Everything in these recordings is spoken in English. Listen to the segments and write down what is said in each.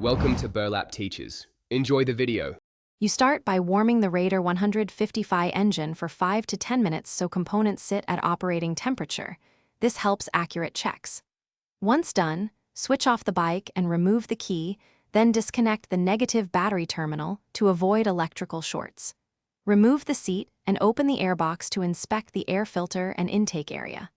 Welcome to Burlap Teachers. Enjoy the video. You start by warming the Radeon 150 engine for 5 to 10 minutes so components sit at operating temperature. This helps accurate checks. Once done, switch off the bike and remove the key, then disconnect the negative battery terminal to avoid electrical shorts. Remove the seat and open the airbox to inspect the air filter and intake area.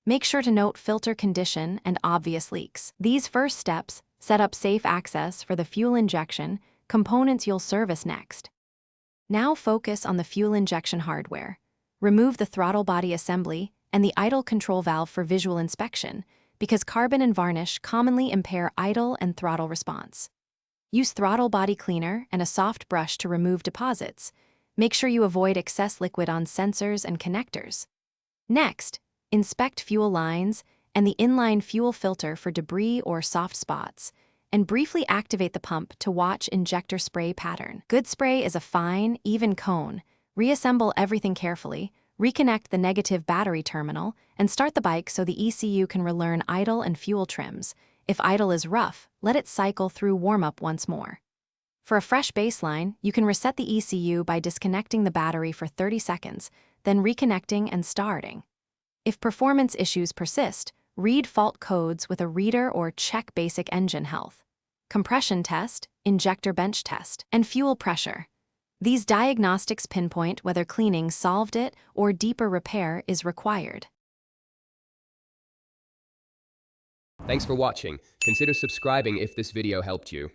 Make sure to note filter condition and obvious leaks. These first steps set up safe access for the fuel injection components you'll service next. Now focus on the fuel injection hardware. Remove the throttle body assembly and the idle control valve for visual inspection, because carbon and varnish commonly impair idle and throttle response. Use throttle body cleaner and a soft brush to remove deposits. Make sure you avoid excess liquid on sensors and connectors. Next, inspect fuel lines and the inline fuel filter for debris or soft spots, and briefly activate the pump to watch injector spray pattern. Good spray is a fine, even cone. Reassemble everything carefully, reconnect the negative battery terminal, and start the bike so the ECU can relearn idle and fuel trims. If idle is rough, let it cycle through warm-up once more. For a fresh baseline, you can reset the ECU by disconnecting the battery for 30 seconds, then reconnecting and starting. If performance issues persist, read fault codes with a reader or check basic engine health. Compression test, injector bench test, and fuel pressure. These diagnostics pinpoint whether cleaning solved it or deeper repair is required. Thanks for watching. Consider subscribing if this video helped you.